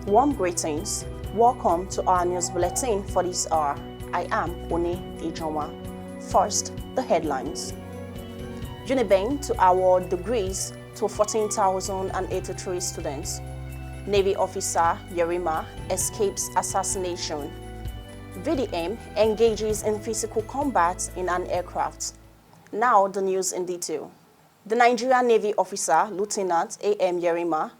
Warm greetings. Welcome to our news bulletin for this hour. I am Oneh, Ijeoma. First, the headlines. UNIBEN to award degrees to 14,083 students. Navy officer Yerima escapes assassination. VDM engages in physical combat in an aircraft. Now the news in detail. The Nigerian Navy officer, Lieutenant A.M. Yerima,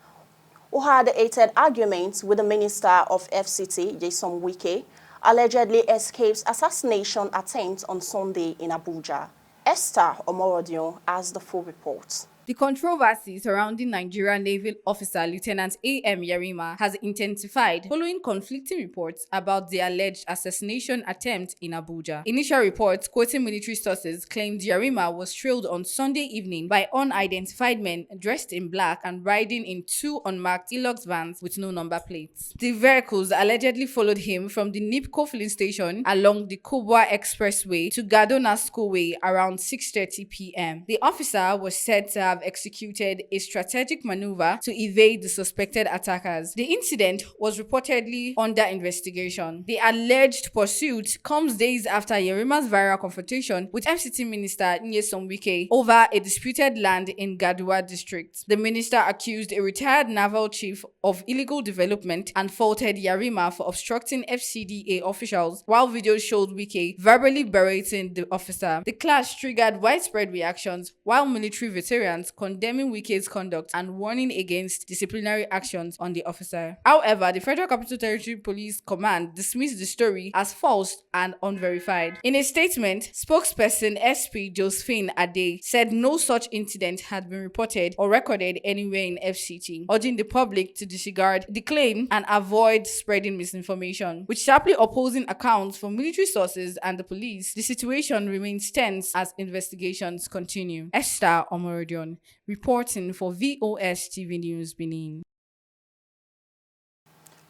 who had a heated argument with the Minister of FCT, Nyesom Wike, allegedly escapes assassination attempt on Sunday in Abuja. FCT Omoruyi has the full report. The controversy surrounding Nigerian Naval Officer Lieutenant A.M. Yerima has intensified following conflicting reports about the alleged assassination attempt in Abuja. Initial reports quoting military sources claimed Yerima was trailed on Sunday evening by unidentified men dressed in black and riding in two unmarked Hilux vans with no number plates. The vehicles allegedly followed him from the NIPCO filling station along the Kubwa Expressway to Gadona Schoolway around 6:30 p.m. The officer was said to have executed a strategic maneuver to evade the suspected attackers. The incident was reportedly under investigation. The alleged pursuit comes days after Yerima's viral confrontation with FCT Minister Nyesom Wike over a disputed land in Gadua district. The minister accused a retired naval chief of illegal development and faulted Yerima for obstructing FCDA officials, while videos showed Wike verbally berating the officer. The clash triggered widespread reactions, while military veterans condemning Wike's conduct and warning against disciplinary actions on the officer. However, the Federal Capital Territory Police Command dismissed the story as false and unverified. In a statement, spokesperson SP Josephine Ade said no such incident had been reported or recorded anywhere in FCT, urging the public to disregard the claim and avoid spreading misinformation. With sharply opposing accounts from military sources and the police, the situation remains tense as investigations continue. FCT Omoruyi reporting for VOS TV News Benin.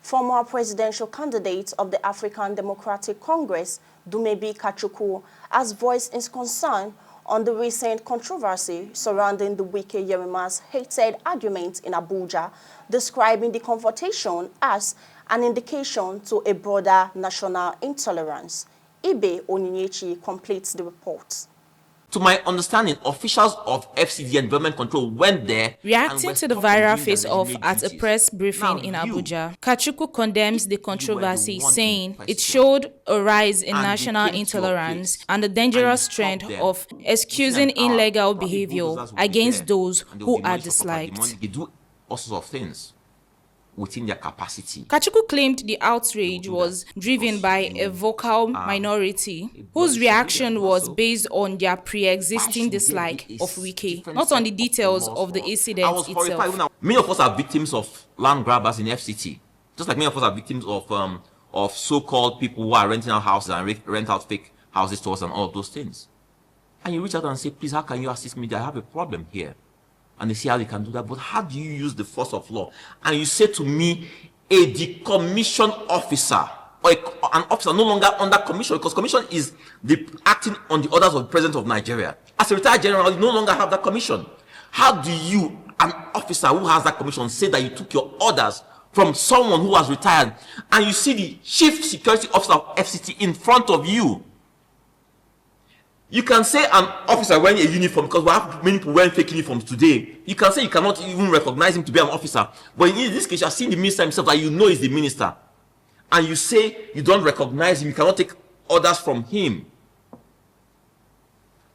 Former presidential candidate of the African Democratic Congress, Dumebi Kachikwu, has voiced his concern on the recent controversy surrounding the Wike Yerima's heated argument in Abuja, describing the confrontation as an indication to a broader national intolerance. Ibe Onyinyechi completes the report. To my understanding, officials of FCT and Environment Control went there. Reacting to the viral face-off at a press briefing in Abuja, Kachikwu condemns the controversy, saying it showed a rise in national intolerance and the dangerous trend of excusing illegal behavior against those who are disliked. They do all sorts of things within their capacity. Kachikwu claimed the outrage was driven by a vocal minority whose reaction was based on their pre-existing dislike of Wike, not on the details of the incident itself. Many of us are victims of land grabbers in FCT, just like many of us are victims of so-called people who are renting out houses and rent out fake houses to us and all of those things. And you reach out and say, please, how can you assist me? I have a problem here. And they see how they can do that. But how do you use the force of law? And you say to me, a decommissioned officer, or an officer no longer under commission, because commission is the acting on the orders of the President of Nigeria. As a retired general, you no longer have that commission. How do you, an officer who has that commission, say that you took your orders from someone who has retired, and you see the chief security officer of FCT in front of you? You can say an officer wearing a uniform, because we have many people wearing fake uniforms today. You can say you cannot even recognize him to be an officer. But in this case, you are seeing the minister himself that you know is the minister. And you say you don't recognize him, you cannot take orders from him.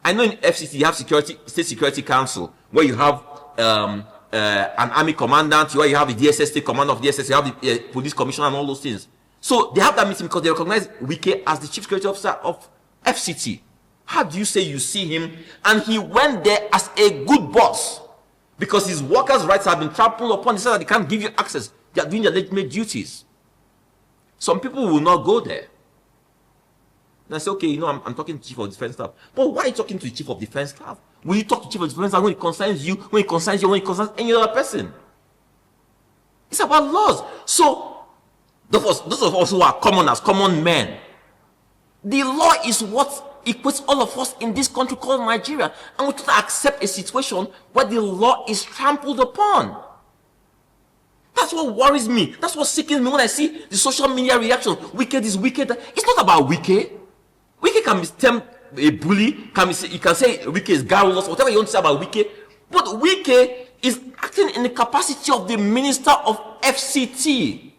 I know in FCT you have State Security Council, where you have an army commandant, where you have the DSS state commander of DSS, you have the police commissioner and all those things. So they have that meeting because they recognize Wike as the chief security officer of FCT. How do you say you see him and he went there as a good boss because his workers' rights have been trampled upon? He said that they can't give you access. They are doing their legitimate duties. Some people will not go there. And I say, okay, I'm talking to Chief of Defense Staff. But why are you talking to the Chief of Defense Staff? Will you talk to Chief of Defense Staff when it concerns you, when it concerns you, when it concerns any other person? It's about laws. So, those of us who are commoners, common men, the law is what equates all of us in this country called Nigeria. And we cannot accept a situation where the law is trampled upon. That's what worries me. That's what sickens me when I see the social media reaction. Wicked is wicked. It's not about Wike. Wike can be termed a bully. You can say Wike is garrulous, whatever you want to say about Wike. But Wike is acting in the capacity of the Minister of FCT.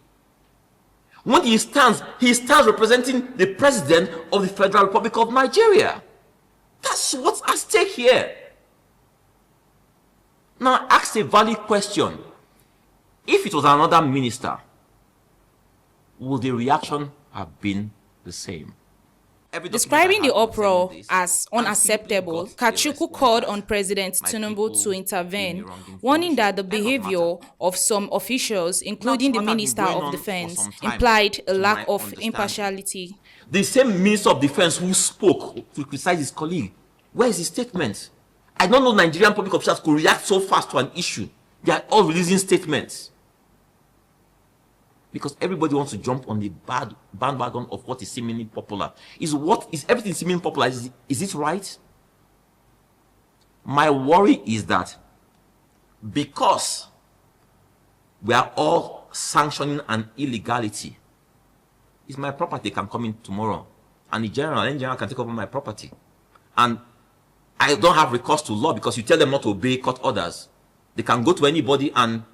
When he stands representing the President of the Federal Republic of Nigeria. That's what's at stake here. Now, ask a valid question. If it was another minister, would the reaction have been the same? Describing the uproar as unacceptable, Kachikwu called on President Tinubu to intervene, warning that the behavior of some officials, including the Minister of Defense, implied a lack of impartiality. The same Minister of Defense who spoke to criticize his colleague, where is his statement? I don't know Nigerian public officials could react so fast to an issue. They are all releasing statements. Because everybody wants to jump on the bandwagon of what is seemingly popular. Is everything seemingly popular? Is it right? My worry is that because we are all sanctioning an illegality, it's my property can come in tomorrow. And in general can take over my property. And I don't have recourse to law because you tell them not to obey court orders. They can go to anybody and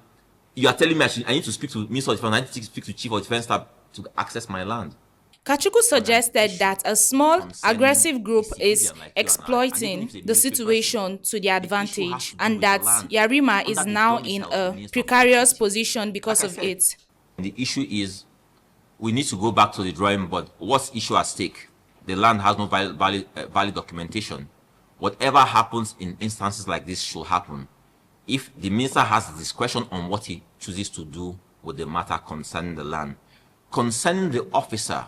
you are telling me I need to speak to Minister of Defense, I need to speak to Chief of Defense Staff to access my land. Kachikwu suggested that a small, aggressive group is exploiting the situation to their advantage and that Yerima is now in a precarious position because of it. The issue is we need to go back to the drawing board. What's issue at stake? The land has no valid documentation. Whatever happens in instances like this should happen. If the minister has discretion on what he chooses to do with the matter concerning the land, concerning the officer,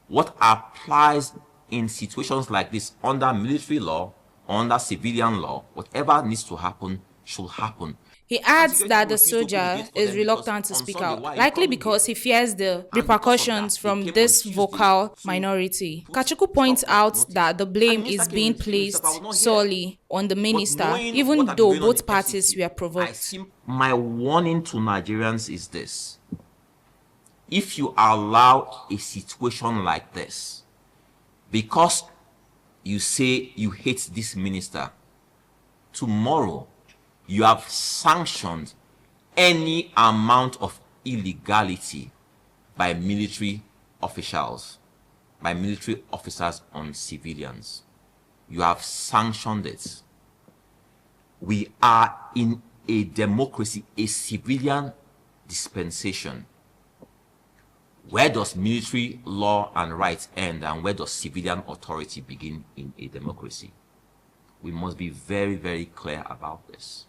what applies in situations like this under military law, under civilian law, whatever needs to happen should happen. He adds that the soldier is reluctant to speak out, likely because he fears the repercussions from this vocal minority. Kachikwu points out that the blame is being placed solely on the minister, even though both parties were provoked. My warning to Nigerians is this. If you allow a situation like this, because you say you hate this minister, tomorrow you have sanctioned any amount of illegality by military officials, by military officers on civilians. You have sanctioned it. We are in a democracy, a civilian dispensation. Where does military law and rights end and where does civilian authority begin in a democracy? We must be very, very clear about this.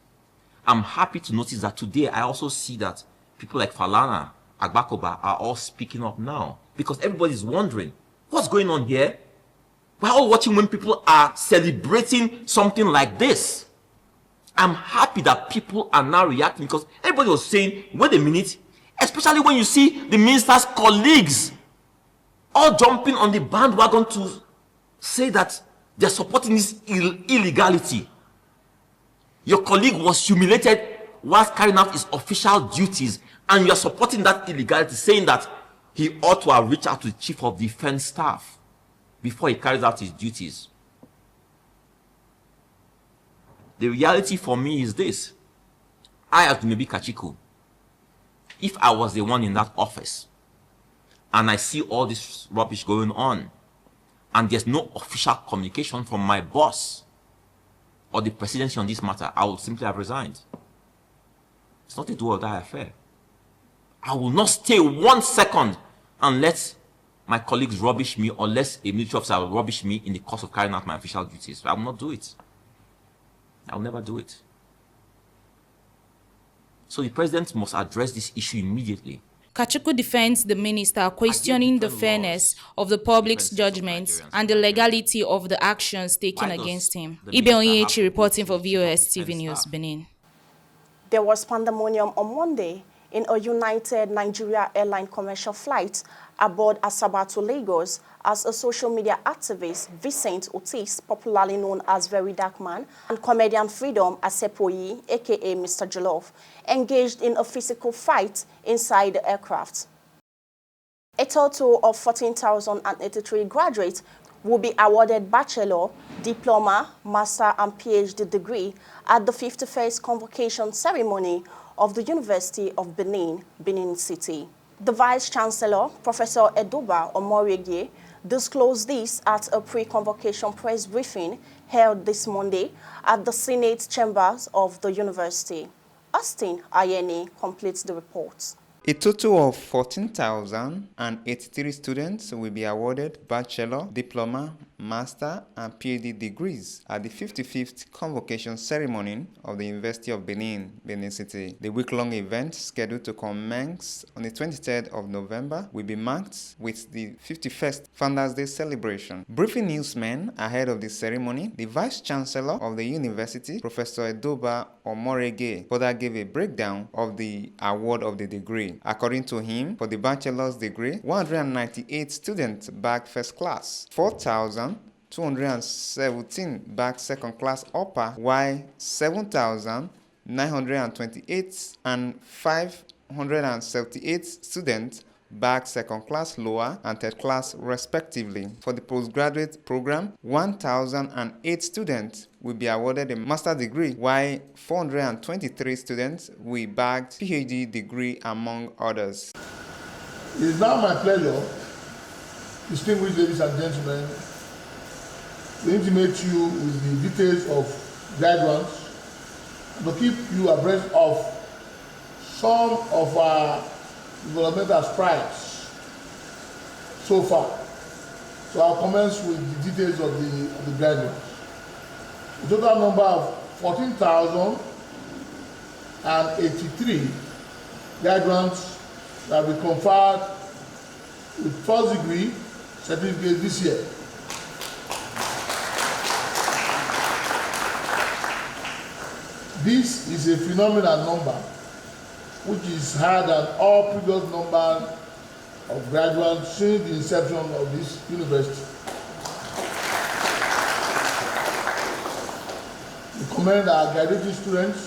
I'm happy to notice that today I also see that people like Falana, Agbakoba are all speaking up now because everybody's wondering what's going on here. We're all watching when people are celebrating something like this. I'm happy that people are now reacting because everybody was saying, wait a minute, especially when you see the minister's colleagues all jumping on the bandwagon to say that they're supporting this illegality. Your colleague was humiliated whilst carrying out his official duties, and you are supporting that illegality, saying that he ought to have reached out to the Chief of Defense Staff before he carries out his duties. The reality for me is this. I, as Dumebi Kachikwu, if I was the one in that office, and I see all this rubbish going on, and there's no official communication from my boss or the presidency on this matter, I would simply have resigned. It's not a do or die affair. I will not stay 1 second and let my colleagues rubbish me or let a military officer rubbish me in the course of carrying out my official duties. I will not do it. I will never do it. So the president must address this issue immediately. Kachikwu defends the minister, questioning the fairness of the public's judgments and the legality of the actions taken against him. Oneh reporting for VOS TV News, Benin. There was pandemonium on Monday in a United Nigeria Airline commercial flight aboard Asaba to Lagos as a social media activist, Vincent Otis, popularly known as Very Dark Man, and comedian Freedom Asepoyi, aka Mr. Jollof, engaged in a physical fight inside the aircraft. A total of 14,083 graduates will be awarded bachelor, diploma, master and PhD degree at the 51st convocation ceremony of the University of Benin, Benin City. The Vice-Chancellor, Professor Adedayo Omoruyi, disclosed this at a pre-convocation press briefing held this Monday at the Senate chambers of the university. Austin Ayeni completes the report. A total of 14,083 students will be awarded bachelor, diploma, master, and PhD degrees at the 55th convocation ceremony of the University of Benin, Benin City. The week-long event, scheduled to commence on the 23rd of November, will be marked with the 51st Founders' Day celebration. Briefing newsmen ahead of the ceremony, the Vice-Chancellor of the university, Professor Adedayo Omoruyi, further gave a breakdown of the award of the degree. According to him, for the bachelor's degree, 198 students bagged first class, 4,217 bagged second class upper, while 7,928 and 578 students bagged second class lower and third class respectively. For the postgraduate program, 1,008 students will be awarded a master's degree, while 423 students will bag PhD degree, among others. It is now my pleasure, distinguished ladies and gentlemen, to intimate you with the details of graduates and to keep you abreast of some of our developmental strides so far. So I'll commence with the details of the graduates. The total number of 14,083 graduates that will be conferred with first degree certificate this year. This is a phenomenal number, which is higher than all previous numbers of graduates since the inception of this university. We commend our graduating students,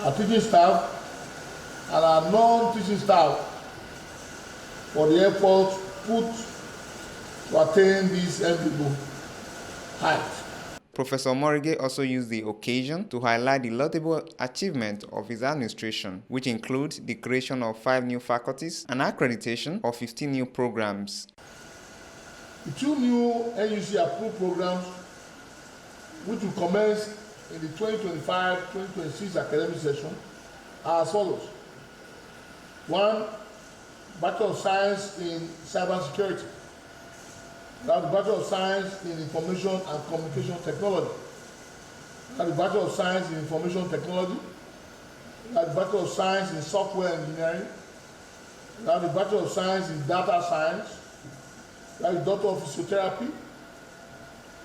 our teaching staff, and our non-teaching staff for the effort put to attain this enviable height. Professor Omoruyi also used the occasion to highlight the laudable achievement of his administration, which includes the creation of 5 new faculties and accreditation of 15 new programs. The 2 new NUC-approved programs, which will commence in the 2025-2026 academic session, are as follows. 1, Bachelor of Science in Cybersecurity. The Bachelor of Science in Information and Communication Technology. The Bachelor of Science in Information Technology. The Bachelor of Science in Software Engineering. The Bachelor of Science in Data Science. The Doctor of Physiotherapy.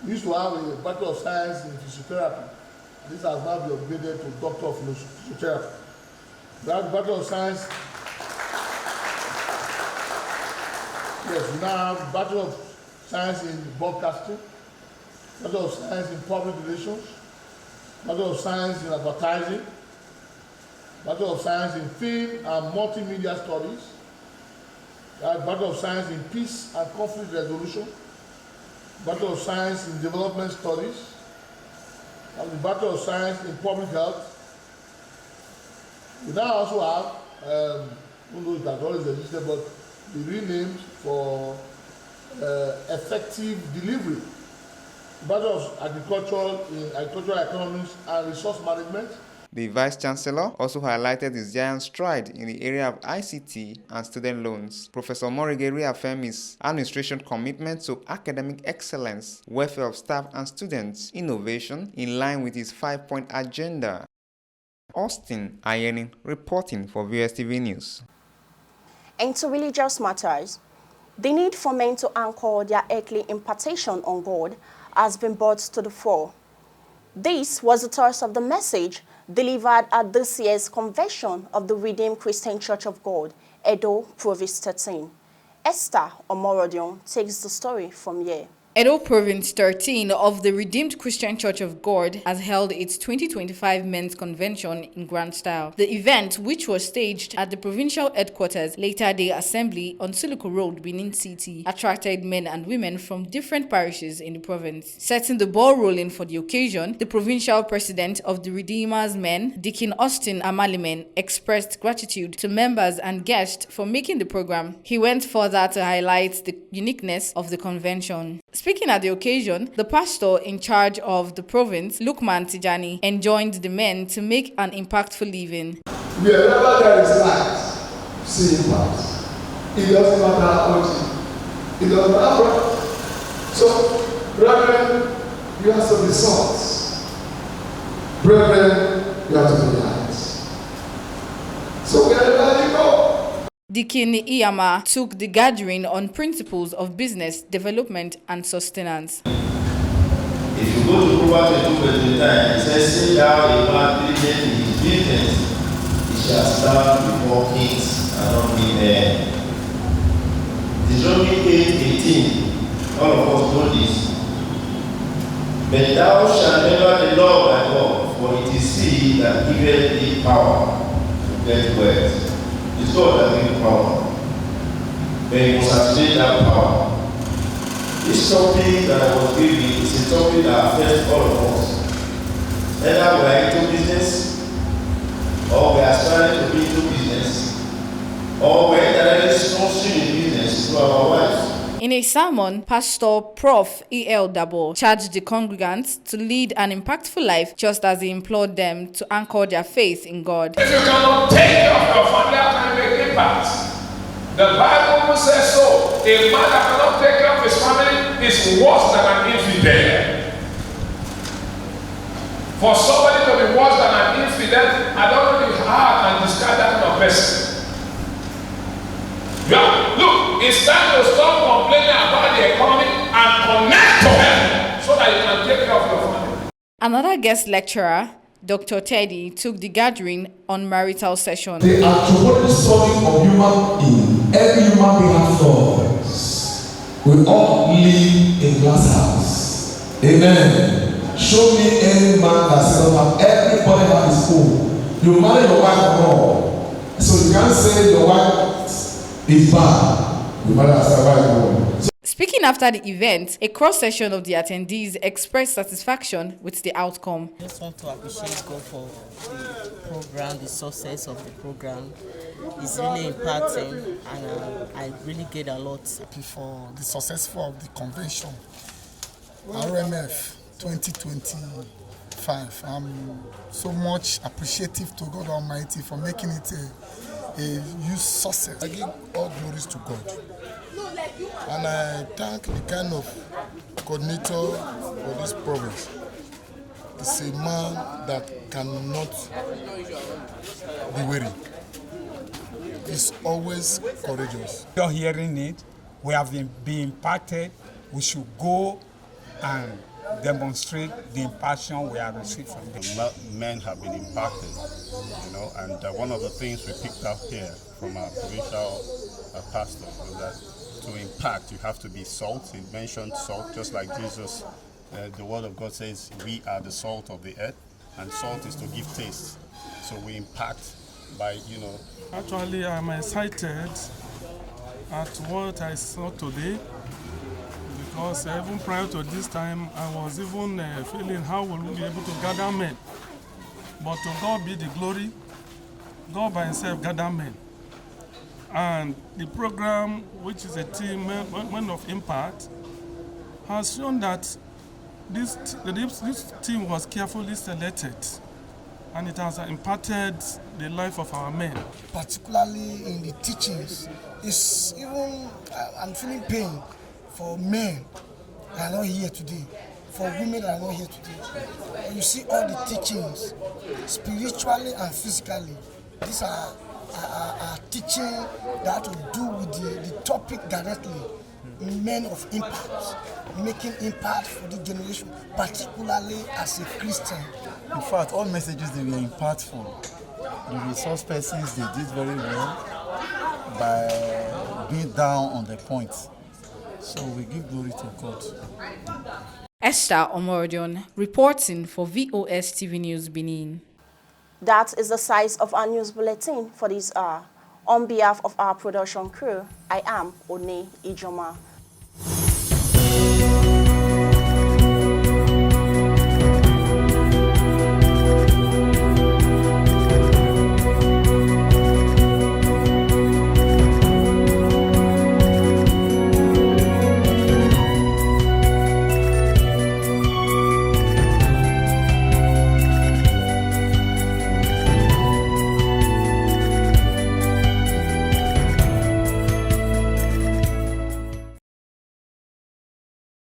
We used to have a Bachelor of Science in Physiotherapy. This has now been upgraded to Doctor of Physiotherapy. The Bachelor of Science. Yes, we now have Bachelor of Science in Broadcasting, Bachelor of Science in Public Relations, Bachelor of Science in Advertising, Bachelor of Science in Film and Multimedia Studies, Bachelor of Science in Peace and Conflict Resolution, Bachelor of Science in Development Studies, and the Bachelor of Science in Public Health. We now also have, who knows that always existed, but the renamed for effective delivery. Bachelor of Agriculture in Agricultural Economics and Resource Management. The Vice-Chancellor also highlighted his giant stride in the area of ICT and student loans. Professor Omoruyi reaffirmed his administration commitment to academic excellence, welfare of staff and students, innovation, in line with his 5-point agenda. Austin Ayeni reporting for VSTV News. Into religious matters, the need for men to anchor their earthly impartation on God has been brought to the fore. This was the thrust of the message delivered at this year's convention of the Redeemed Christian Church of God, Edo Province 13. Esther Omoruyi takes the story from here. Edo Province 13 of the Redeemed Christian Church of God has held its 2025 Men's Convention in grand style. The event, which was staged at the provincial headquarters, Later Day Assembly on Suluku Road, Benin City, attracted men and women from different parishes in the province. Setting the ball rolling for the occasion, the provincial president of the Redeemers Men, Deacon Austin Amalimen, expressed gratitude to members and guests for making the program. He went further to highlight the uniqueness of the convention. Speaking at the occasion, the pastor in charge of the province, Lukman Tijani, enjoined the men to make an impactful living. Wherever there is light, see impact. It doesn't matter what it doesn't matter. So, brethren, you have to be salt. Brethren, you have to be light. So wherever you go. Deacon Ijeoma took the gathering on principles of business, development, and sustenance. If you go to Proverbs 22:29, it says, "Sit down a man diligent in his business, he shall stand before kings and not be there." Deuteronomy 8:18, all of us know this. "But thou shalt never the Lord thy God, for it is he that giveth thee power to get wealth." It's God that gives power. But you must activate that power. This topic that I was giving is a topic that affects all of us. Either we are into business, or we are aspiring to be into business, or we are directly sponsoring the business to our wives. In a sermon, Pastor Prof. E.L. Dabo charged the congregants to lead an impactful life, just as he implored them to anchor their faith in God. If you cannot take care of your family, how can you make impact? The Bible says so. A man that cannot take care of his family is worse than an infidel. For somebody to be worse than an infidel, I don't know if I can describe that kind of person. Yeah, look, it's time to stop complaining about the economy and connect to heaven so that you can take care of your family. Another guest lecturer, Dr. Teddy, took the gathering on marital session. The anthropological study of human being, every human being has flaws. We all live in glass house. Amen. Show me any man that says that everybody has his own. You marry your wife or not. So you can't say your wife is bad. You marry her survival. Speaking after the event, a cross-section of the attendees expressed satisfaction with the outcome. I just want to appreciate God for the program, the success of the program. It's really impacting, and I really get a lot. For the success of the convention, RMF 2025. I'm so much appreciative to God Almighty for making it a huge success. I give all glories to God. And I thank the kind of coordinator for this province. It's a man that cannot be weary. He's always courageous. You're hearing it. We have been impacted. We should go and demonstrate the impassion we have received from them. Men have been impacted, and one of the things we picked up here from our provincial pastor was that to impact, you have to be salt. He mentioned salt, just like Jesus. The word of God says we are the salt of the earth, and salt is to give taste. So we impact by, Actually, I'm excited at what I saw today, because even prior to this time, I was even feeling how will we be able to gather men. But to God be the glory, God by himself gather men. And the program, which is a team, Men of Impact, has shown that this team was carefully selected, and it has impacted the life of our men. Particularly in the teachings, it's even, I'm feeling pain for men that are not here today, for women that are not here today. And you see all the teachings, spiritually and physically. These are teaching that have to do with the topic directly. men of impact, making impact for the generation, particularly as a Christian. In fact, all messages, they were impactful. The resource persons, they did very well by being down on the point. So we give glory to God. Esther Omoruyi reporting for VOS TV News Benin. That is the size of our news bulletin for this hour. On behalf of our production crew, I am Oneh Ijeoma.